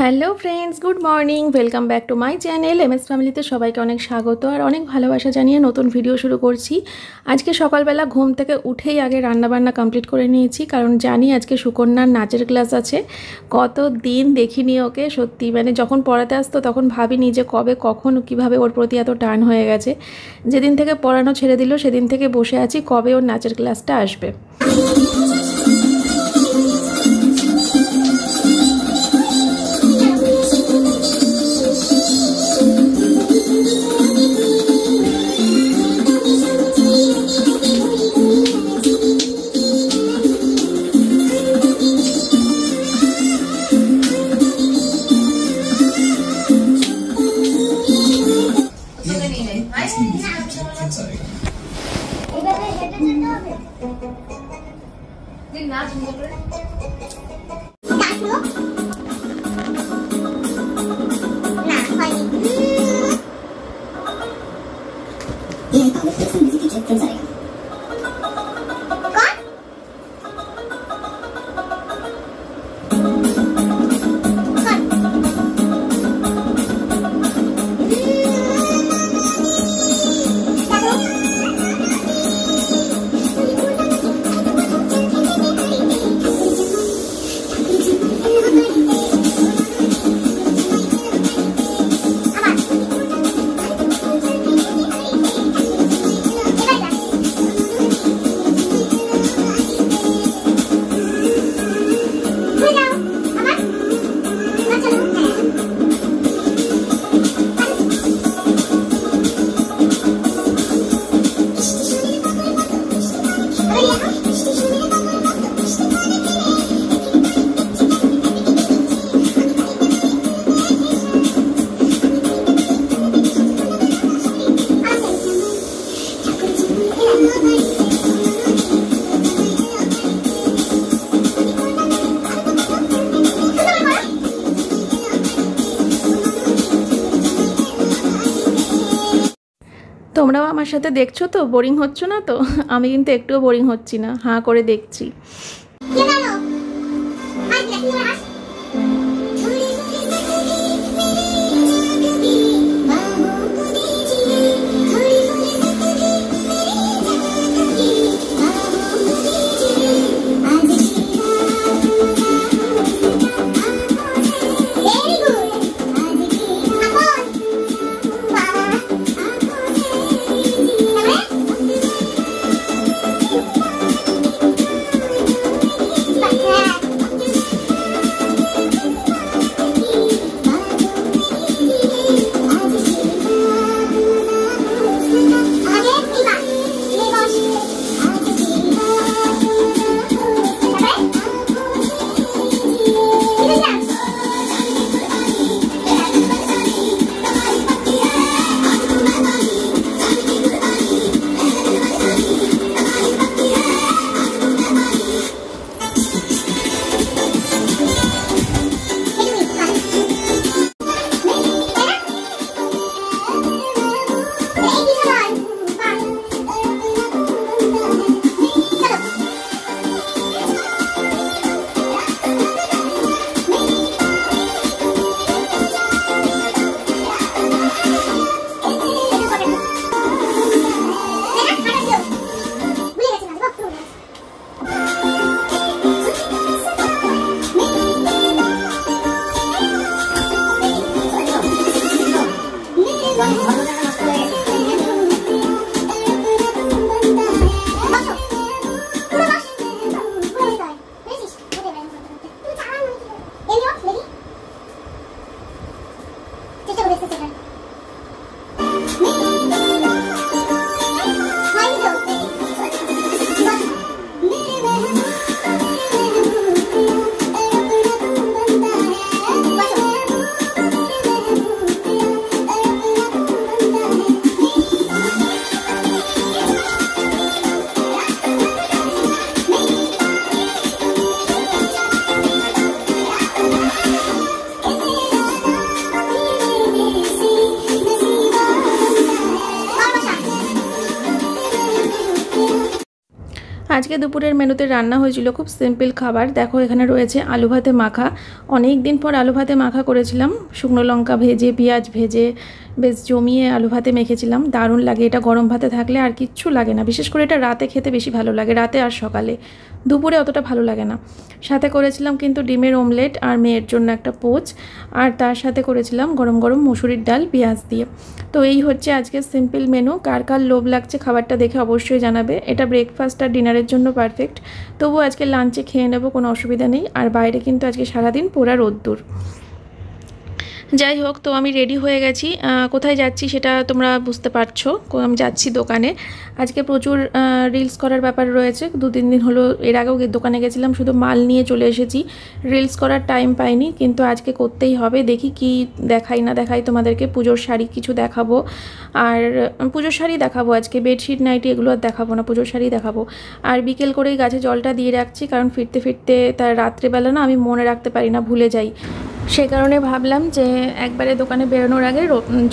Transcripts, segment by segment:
Hello friends, good morning. Welcome back to my channel MS ফ্যামিলিতে সবাইকে অনেক স্বাগত আর অনেক ভালোবাসা জানিয়ে নতুন ভিডিও শুরু করছি। আজকে সকালবেলা ঘুম থেকে উঠেই আগে রান্নাবান্না কমপ্লিট করে নিয়েছি, কারণ জানি আজকে সুকন্যার নাচের ক্লাস আছে। কত দিন দেখিনি ওকে, সত্যি মানে যখন পড়াতে আসতো তখন ভাবিনি যে কবে কখন কিভাবে ওর প্রতি এত টান হয়ে গেছে। যেদিন থেকে পড়ানো ছেড়ে দিল সেদিন থেকে বসে আছি কবে ওর নাচের ক্লাসটা আসবে। তোমরাও আমার সাথে দেখছো তো? বোরিং হচ্ছ না তো? আমি কিন্তু একটুও বোরিং হচ্ছি না, হাঁ করে দেখছি। আজকে দুপুরের মেনুতে রান্না হয়েছিল খুব সিম্পল খাবার। দেখো এখানে রয়েছে আলু ভাতে মাখা। অনেক দিন পর আলু ভাতে মাখা করেছিলাম, শুকনো লঙ্কা ভেজে পেঁয়াজ ভেজে বেশ জমিয়ে আলু ভাতে মেখেছিলাম। দারুণ লাগে এটা, গরম ভাতে থাকলে আর কিচ্ছু লাগে না। বিশেষ করে এটা রাতে খেতে বেশি ভালো লাগে, রাতে আর সকালে, দুপুরে অতটা ভালো লাগে না। সাথে করেছিলাম কিন্তু ডিমের অমলেট আর মেয়ের জন্য একটা পোচ, আর তার সাথে করেছিলাম গরম গরম মুসুরির ডাল পেঁয়াজ দিয়ে। তো এই হচ্ছে আজকের সিম্পল মেনু। কার কার লোভ লাগছে খাবারটা দেখে অবশ্যই জানাবে। এটা ব্রেকফাস্ট আর ডিনারের জন্য পারফেক্ট। তবু আজকে লাঞ্চে খেয়ে নেবো, কোনো অসুবিধা নেই। আর বাইরে কিন্তু আজকে সারাদিন পোড়া রোদ্দুর। যাই হোক, তো আমি রেডি হয়ে গেছি। কোথায় যাচ্ছি সেটা তোমরা বুঝতে পারছো। আমি যাচ্ছি দোকানে। আজকে প্রচুর রিলস করার ব্যাপার রয়েছে। 2-3 দিন হলো, এর আগেও দোকানে গেছিলাম, শুধু মাল নিয়ে চলে এসেছি, রিলস করার টাইম পাইনি। কিন্তু আজকে করতেই হবে। দেখি কি দেখাই না দেখাই তোমাদেরকে। পুজোর শাড়ি কিছু দেখাবো, আর পুজোর শাড়ি দেখাবো আজকে। বেডশিট নাইটি এগুলো আর দেখাবো না, পুজোর শাড়ি দেখাবো। আর বিকেল করেই গাছে জলটা দিয়ে রাখছি, কারণ ফিরতে ফিরতে তার রাত্রেবেলা না আমি মনে রাখতে পারি না, ভুলে যাই। সে কারণে ভাবলাম যে একবারে দোকানে বেরোনোর আগে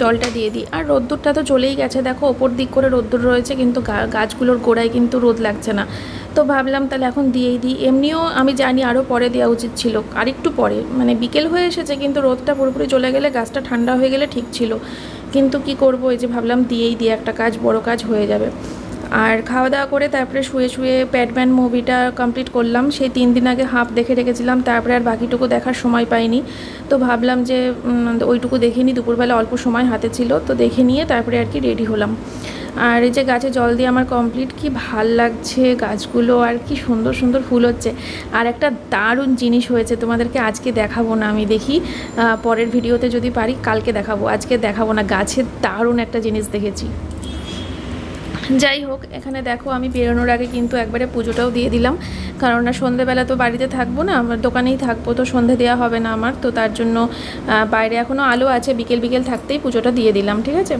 জলটা দিয়ে দিই। আর রোদ্দুরটা তো চলেই গেছে, দেখো ওপর দিক করে রোদ্দুর রয়েছে, কিন্তু গাছগুলোর গোড়ায় কিন্তু রোদ লাগছে না। তো ভাবলাম তাহলে এখন দিয়েই দিই। এমনিও আমি জানি আরও পরে দেওয়া উচিত ছিল, আরেকটু পরে, মানে বিকেল হয়ে এসেছে, কিন্তু রোদটা পুরোপুরি চলে গেলে, গাছটা ঠান্ডা হয়ে গেলে ঠিক ছিল। কিন্তু কি করব, এই যে ভাবলাম দিয়েই দিয়ে একটা কাজ, বড় কাজ হয়ে যাবে। আর খাওয়া দাওয়া করে তারপরে শুয়ে শুয়ে প্যাডম্যান মুভিটা কমপ্লিট করলাম। সেই 3 দিন আগে হাফ দেখে রেখেছিলাম, তারপরে আর বাকিটুকু দেখার সময় পাইনি। তো ভাবলাম যে ওইটুকু দেখে নিই, দুপুরবেলা অল্প সময় হাতে ছিল, তো দেখে নিয়ে তারপরে আর কি রেডি হলাম। আর এই যে গাছে জল দিয়ে আমার কমপ্লিট। কি ভাল লাগছে গাছগুলো, আর কি সুন্দর সুন্দর ফুল হচ্ছে। আর একটা দারুণ জিনিস হয়েছে, তোমাদেরকে আজকে দেখাবো না, আমি দেখি পরের ভিডিওতে যদি পারি কালকে দেখাবো, আজকে দেখাবো না। গাছের দারুণ একটা জিনিস দেখেছি। যাই হোক, এখানে দেখো আমি বেরোনোর আগে কিন্তু একবারে পুজোটাও দিয়ে দিলাম, কারণ না সন্ধেবেলা তো বাড়িতে থাকবো না, আমার দোকানেই থাকবো, তো সন্ধে দেওয়া হবে না আমার। তো তার জন্য বাইরে এখনও আলো আছে, বিকেল বিকেল থাকতেই পুজোটা দিয়ে দিলাম, ঠিক আছে।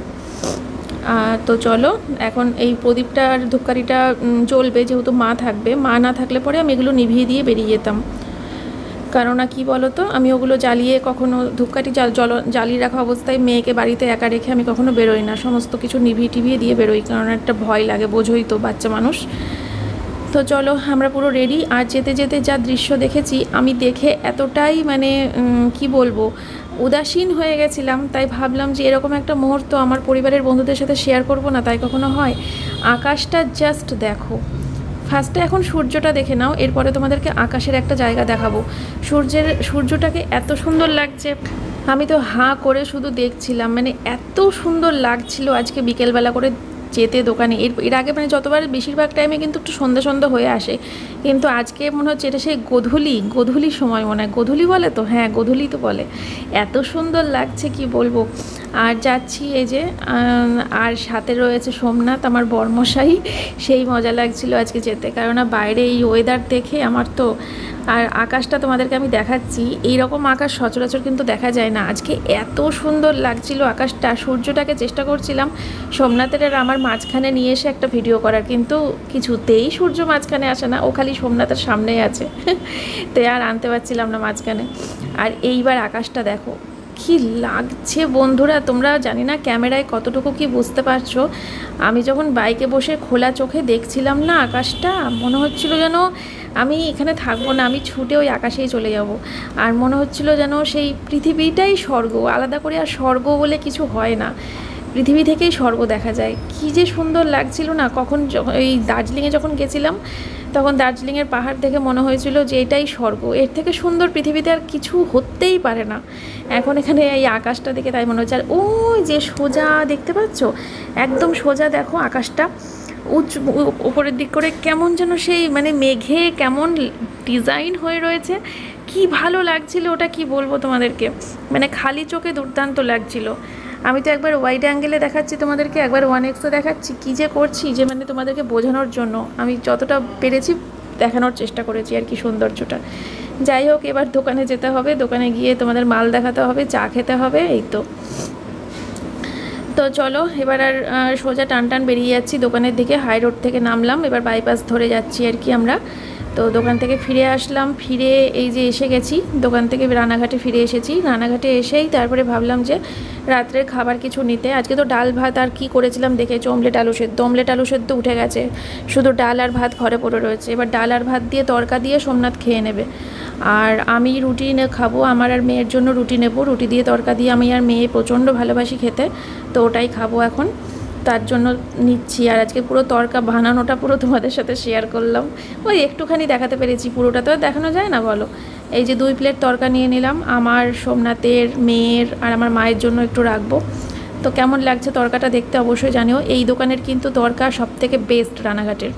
তো চলো, এখন এই প্রদীপটা আর ধূপকাঠিটা জ্বলবে, যেহেতু মা থাকবে। মা না থাকলে পরে আমি এগুলো নিভিয়ে দিয়ে বেরিয়ে যেতাম। কেননা কি বলো তো, আমি ওগুলো জ্বালিয়ে কখনো ধূপকাঠি জ্বালিয়ে রাখা অবস্থায় মেয়েকে বাড়িতে একা রেখে আমি কখনো বেরোই না, সমস্ত কিছু নিভিয়ে টিভিয়ে দিয়ে বেরোই, কারণ একটা ভয় লাগে, বোঝোই তো, বাচ্চা মানুষ। তো চলো, আমরা পুরো রেডি। আর যেতে যেতে যা দৃশ্য দেখেছি, আমি দেখে এতটাই মানে কি বলবো, উদাসীন হয়ে গেছিলাম। তাই ভাবলাম যে এরকম একটা মুহূর্ত আমার পরিবারের বন্ধুদের সাথে শেয়ার করব না, তাই কখনো হয়। আকাশটা জাস্ট দেখো। ফার্স্টে এখন সূর্যটা দেখে নাও, এরপরে তোমাদেরকে আকাশের একটা জায়গা দেখাবো। সূর্যটাকে এত সুন্দর লাগছে, আমি তো হাঁ করে শুধু দেখছিলাম, মানে এত সুন্দর লাগছিল আজকে বিকেলবেলা করে যেতে দোকানে। এর আগে মানে যতবার, বেশিরভাগ টাইমে কিন্তু একটু সন্ধ্যা সন্ধ্যা হয়ে আসে, কিন্তু আজকে মনে হচ্ছে এটা সেই গোধূলি সময়, মনে হয় গোধূলি বলে তো, হ্যাঁ গোধূলি তো বলে। এত সুন্দর লাগছে কি বলবো। আর যাচ্ছি এই যে, আর সাথে রয়েছে সোমনাথ আমার বরমশাই। সেই মজা লাগছিল আজকে যেতে, কেননা বাইরে এই ওয়েদার দেখে আমার তো। আর আকাশটা তোমাদেরকে আমি দেখাচ্ছি, এইরকম আকাশ সচরাচর কিন্তু দেখা যায় না। আজকে এত সুন্দর লাগছিল আকাশটা, সূর্যটাকে চেষ্টা করছিলাম সোমনাথের আর আমার মাঝখানে নিয়ে এসে একটা ভিডিও করার, কিন্তু কিছুতেই সূর্য মাঝখানে আসে না, ও খালি সোমনাথের সামনেই আছে। তো আর আনতে পারছিলাম না মাঝখানে। আর এইবার আকাশটা দেখো কি লাগছে বন্ধুরা, তোমরা জানি না ক্যামেরায় কতটুকু কি বুঝতে পারছো। আমি যখন বাইকে বসে খোলা চোখে দেখছিলাম না আকাশটা, মনে হচ্ছিল যেন আমি এখানে থাকবো না, আমি ছুটে ওই আকাশেই চলে যাব। আর মনে হচ্ছিল যেন সেই পৃথিবীটাই স্বর্গ, আলাদা করে আর স্বর্গ বলে কিছু হয় না, পৃথিবী থেকেই স্বর্গ দেখা যায়। কি যে সুন্দর লাগছিল না। কখন এই দার্জিলিংয়ে যখন গেছিলাম, তখন দার্জিলিংয়ের পাহাড় দেখে মনে হয়েছিল যে এটাই স্বর্গ, এর থেকে সুন্দর পৃথিবীতে আর কিছু হতেই পারে না। এখন এখানে এই আকাশটা দেখে তাই মনে হচ্ছে। আর ওই যে সোজা দেখতে পাচ্ছ, একদম সোজা দেখো আকাশটা, উপরের দিক করে কেমন যেন সেই মানে মেঘে কেমন ডিজাইন হয়ে রয়েছে, কি ভালো লাগছিল ওটা, কি বলবো তোমাদেরকে, মানে খালি চোখে দুর্দান্ত লাগছিল। আমি তো একবার ওয়াইড অ্যাঙ্গেলে দেখাচ্ছি তোমাদেরকে, একবার 1x দেখাচ্ছি, কী যে করছি যে মানে তোমাদেরকে বোঝানোর জন্য আমি যতটা পেরেছি দেখানোর চেষ্টা করেছি আর কি সৌন্দর্যটা। যাই হোক, এবার দোকানে যেতে হবে, দোকানে গিয়ে তোমাদের মাল দেখাতে হবে, চা খেতে হবে, এই তো। তো চলো, এবার আর সোজা টান টান বেরিয়ে যাচ্ছি দোকানের দিকে। হাই রোড থেকে নামলাম, এবার বাইপাস ধরে যাচ্ছি আর কি আমরা। তো দোকান থেকে ফিরে আসলাম, ফিরে এই যে এসে গেছি দোকান থেকে, রানাঘাটে ফিরে এসেছি। রানাঘাটে এসেই তারপরে ভাবলাম যে রাত্রের খাবার কিছু নিতে। আজকে তো ডাল ভাত আর কি করেছিলাম দেখেছো, অমলেট আলু সেদ্ধ উঠে গেছে, শুধু ডাল আর ভাত ঘরে পড়ে রয়েছে। এবার ডাল আর ভাত দিয়ে তরকা দিয়ে সোমনাথ খেয়ে নেবে, আর আমি রুটি খাবো। আমার আর মেয়ের জন্য রুটি নেব, রুটি দিয়ে তরকা দিয়ে আমি আর মেয়ে প্রচণ্ড ভালোবাসি খেতে, তো ওটাই খাবো এখন, তার জন্য নিচ্ছি। আর আজকে পুরো তরকা বানানোটা পুরো তোমাদের সাথে শেয়ার করলাম, ওই একটুখানি দেখাতে পেরেছি, পুরোটা তো দেখানো যায় না বলো। এই যে 2 প্লেট তরকা নিয়ে নিলাম, আমার, সোমনাথের, মেয়ের আর আমার মায়ের জন্য একটু রাখবো। তো কেমন লাগছে তরকাটা দেখতে অবশ্যই জানিও। এই দোকানের কিন্তু তরকা সবথেকে বেস্ট রানাঘাটের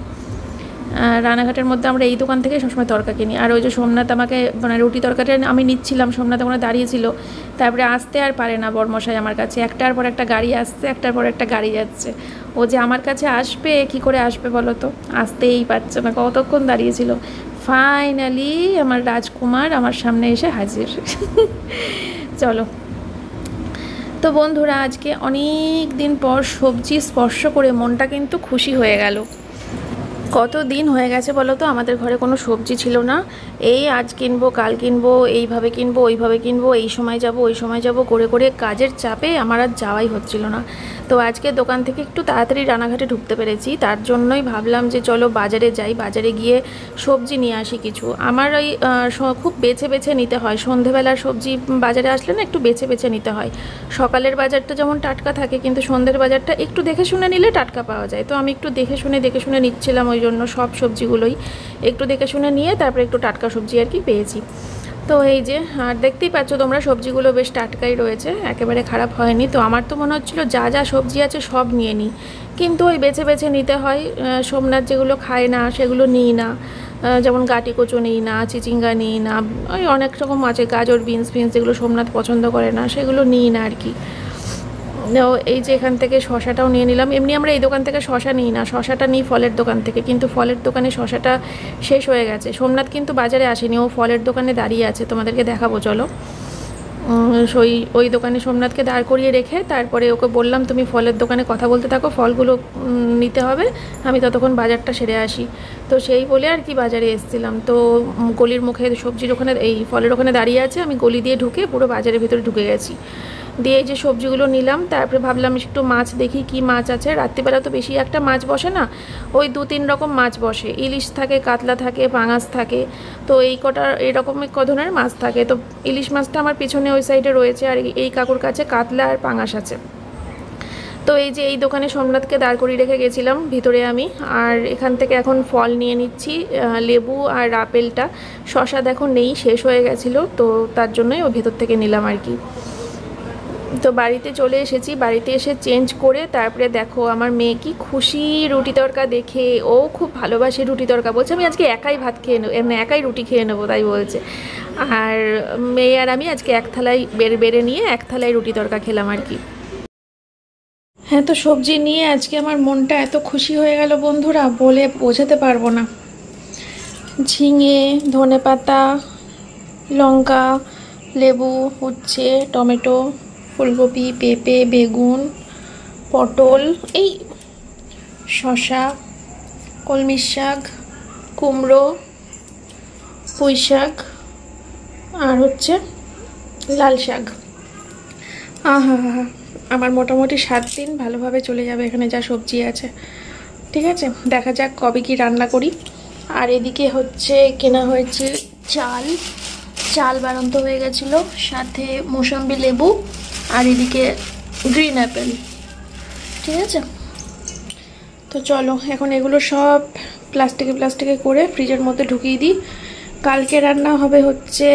মধ্যে। আমরা এই দোকান থেকে সবসময় তরকা কিনি। আর ওই যে সোমনাথ আমাকে মানে রুটি তরকাটা আমি নিচ্ছিলাম, সোমনাথ ওখানে দাঁড়িয়েছিল, তারপরে আসতে আর পারে না বরমশাই আমার কাছে, একটার পর একটা গাড়ি আসছে, একটার পর একটা গাড়ি যাচ্ছে। ও যে আমার কাছে আসবে, কি করে আসবে বলো তো, আসতেই পারছে না, কতক্ষণ দাঁড়িয়েছিল। ফাইনালি আমার রাজকুমার আমার সামনে এসে হাজির। চলো, তো বন্ধুরা আজকে অনেক দিন পর সবজি স্পর্শ করে মনটা কিন্তু খুশি হয়ে গেল। কত দিন হয়ে গেছে বলো তো আমাদের ঘরে কোনো সবজি ছিল না, এই আজ কিনবো কাল কিনবো, এইভাবে কিনবো ওইভাবে কিনবো, এই সময় যাব ওই সময় যাব করে করে কাজের চাপে আমার আর যাওয়াই হচ্ছিল না। তো আজকে দোকান থেকে একটু তাড়াতাড়ি রানাঘাটে ঢুকতে পেরেছি, তার জন্যই ভাবলাম যে চলো বাজারে যাই, বাজারে গিয়ে সবজি নিয়ে আসি কিছু। আমার ওই খুব বেছে বেছে নিতে হয়, সন্ধেবেলার সবজি বাজারে আসলে না একটু বেছে বেছে নিতে হয়। সকালের বাজারটা যেমন টাটকা থাকে, কিন্তু সন্ধ্যের বাজারটা একটু দেখে শুনে নিলে টাটকা পাওয়া যায়। তো আমি একটু দেখে শুনে নিচ্ছিলাম, ওই জন্য সব সবজিগুলোই একটু দেখে শুনে নিয়ে তারপরে একটু টাটকা সবজি আর কি পেয়েছি। তো এই যে, আর দেখতেই পাচ্ছ তোমরা সবজিগুলো বেশ টাটকাই রয়েছে, একেবারে খারাপ হয়নি। তো আমার তো মনে হচ্ছিলো যা যা সবজি আছে সব নিয়ে নিই, কিন্তু ওই বেছে বেছে নিতে হয়। সোমনাথ যেগুলো খায় না সেগুলো নিই না, যেমন গাটি কচু নিই না, চিচিঙ্গা নিই না, ওই অনেক রকম আছে, গাজর বিনস যেগুলো সোমনাথ পছন্দ করে না সেগুলো নিই না আর কি। এই যে এখান থেকে শশাটাও নিয়ে নিলাম। এমনি আমরা এই দোকান থেকে শশা নিই না, শশাটা নিই ফলের দোকান থেকে, কিন্তু ফলের দোকানে শশাটা শেষ হয়ে গেছে। সোমনাথ কিন্তু বাজারে আসেনি, ও ফলের দোকানে দাঁড়িয়ে আছে, তোমাদেরকে দেখাবো চলো। ওই দোকানে সোমনাথকে দাঁড় করিয়ে রেখে তারপরে ওকে বললাম তুমি ফলের দোকানে কথা বলতে থাকো, ফলগুলো নিতে হবে, আমি ততক্ষণ বাজারটা সেরে আসি। তো সেই বলে আর কি বাজারে এসেছিলাম। তো গলির মুখে সবজির ওখানে, এই ফলের ওখানে দাঁড়িয়ে আছে, আমি গলি দিয়ে ঢুকে পুরো বাজারের ভিতরে ঢুকে গেছি। দিয়ে এই যে সবজিগুলো নিলাম, তারপরে ভাবলাম একটু মাছ দেখি কি মাছ আছে। রাত্রিবেলা তো বেশি একটা মাছ বসে না, ওই 2-3 রকম মাছ বসে, ইলিশ থাকে, কাতলা থাকে, পাঙাশ থাকে, তো এই কটা এরকম ধরনের মাছ থাকে। তো ইলিশ মাছটা আমার পিছনে ওই সাইডে রয়েছে, আর এই কাকুর কাছে কাতলা আর পাঙাশ আছে। তো এই যে এই দোকানে সোমনাথকে দাঁড় করিয়ে রেখে গেছিলাম ভিতরে আমি, আর এখান থেকে এখন ফল নিয়ে নিচ্ছি, লেবু আর আপেলটা। শশা দেখো নেই, শেষ হয়ে গেছিলো, তো তার জন্যই ও ভেতর থেকে নিলাম আর কি। তো বাড়িতে চলে এসেছি, বাড়িতে এসে চেঞ্জ করে তারপরে দেখো আমার মেয়ে কি খুশি রুটি তরকা দেখে, ও খুব ভালোবাসে রুটি তরকা, বলছে আমি আজকে একাই ভাত খেয়ে নেবো, এমনি একাই রুটি খেয়ে নেবো তাই বলছে। আর মেয়ে আর আমি আজকে এক থালায় বেড়ে নিয়ে এক থালায় রুটি তরকা খেলাম আর কি। হ্যাঁ, তো সবজি নিয়ে আজকে আমার মনটা এত খুশি হয়ে গেল বন্ধুরা, বলে বোঝাতে পারবো না। ঝিঙে, ধনেপাতা, লঙ্কা, লেবু, উচ্ছে, টমেটো, ফুলকপি, পেঁপে, বেগুন, পটল, এই শসা, কলমি শাক, কুমড়ো, পুঁই শাক, আর হচ্ছে লাল শাক। আহা, আমার মোটামুটি 7 দিন ভালোভাবে চলে যাবে এখানে যা সবজি আছে। ঠিক আছে, দেখা যাক কবে কি রান্না করি। আর এদিকে হচ্ছে কেনা হয়েছে চাল বাড়ন্ত হয়ে গেছিলো, সাথে মৌসম্বি লেবু, আর এদিকে গ্রিন অ্যাপেল। ঠিক আছে, তো চলো এখন এগুলো সব প্লাস্টিকে করে ফ্রিজের মধ্যে ঢুকিয়ে দিই। কালকে রান্না হবে হচ্ছে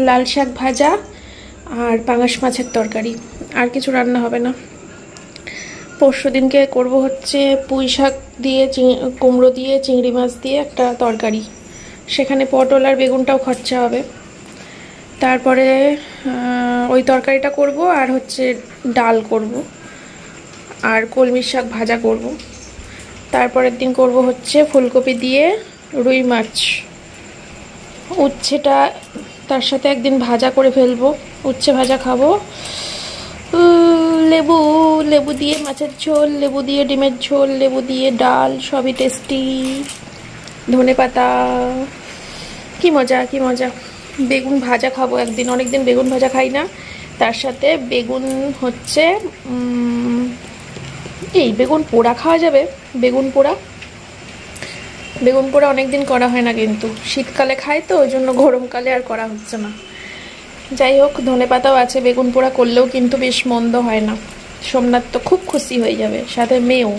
লাল শাক ভাজা আর পাঙাশ মাছের তরকারি, আর কিছু রান্না হবে না। পরশু দিনকে করবো হচ্ছে পুঁই শাক দিয়ে, কুমড়ো দিয়ে, চিংড়ি মাছ দিয়ে একটা তরকারি, সেখানে পটল আর বেগুনটাও খরচা হবে। তারপরে ওই তরকারিটা করব, আর হচ্ছে ডাল করব, আর কলমি শাক ভাজা করব। তারপরের দিন করব হচ্ছে ফুলকপি দিয়ে রুই মাছ, উচ্ছেটা তার সাথে একদিন ভাজা করে ফেলবো, উচ্ছে ভাজা খাবো। লেবু দিয়ে মাছের ঝোল, লেবু দিয়ে ডিমের ঝোল, লেবু দিয়ে ডাল, সবই টেস্টি। ধনেপাতা, কি মজা কি মজা। বেগুন ভাজা খাবো একদিন, অনেকদিন বেগুন ভাজা খাই না। তার সাথে বেগুন হচ্ছে এই বেগুন পোড়া খাওয়া যাবে। বেগুন পোড়া অনেকদিন করা হয় না, কিন্তু শীতকালে খাই তো ওই জন্য গরমকালে আর করা হচ্ছে না। যাই হোক, ধনেপাতাও আছে, বেগুন পোড়া করলেও কিন্তু বেশ মন্দ হয় না। সোমনাথ তো খুব খুশি হয়ে যাবে, সাথে মেয়েও।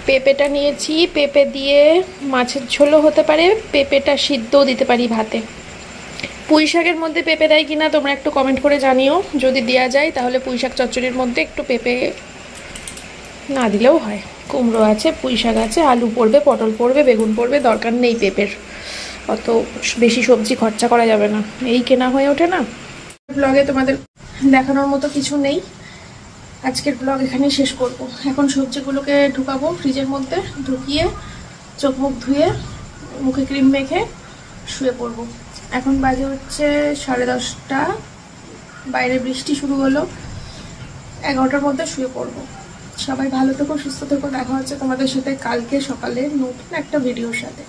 পেঁপেটা নিয়েছি, পেঁপে দিয়ে মাছের ঝোলও হতে পারে, পেঁপেটা সিদ্ধও দিতে পারি ভাতে। পুঁই শাকের মধ্যে পেঁপে দেয় কিনা তোমরা একটু কমেন্ট করে জানিও। যদি দেওয়া যায় তাহলে পুঁই শাক চচ্চড়ির মধ্যে একটু পেঁপে না দিলেও হয়। কুমড়ো আছে, পুঁই শাক আছে, আলু পড়বে, পটল পড়বে, বেগুন পড়বে, দরকার নেই পেঁপের। অত বেশি সবজি খরচা করা যাবে না, এই কেনা হয়ে ওঠে না। ব্লগে তোমাদের দেখানোর মতো কিছু নেই, আজকের ব্লগ এখানেই শেষ করব। এখন সবজিগুলোকে ঢুকাবো ফ্রিজের মধ্যে, ঢুকিয়ে চোখ মুখ ধুয়ে মুখে ক্রিম মেখে শুয়ে পড়বো। এখন বাজে হচ্ছে 10:30, বাইরে বৃষ্টি শুরু হলো। 11টার মধ্যে শুয়ে পড়বো। সবাই ভালো থেকো, সুস্থ থেকো। দেখা হচ্ছে তোমাদের সাথে কালকে সকালে নতুন একটা ভিডিওর সাথে।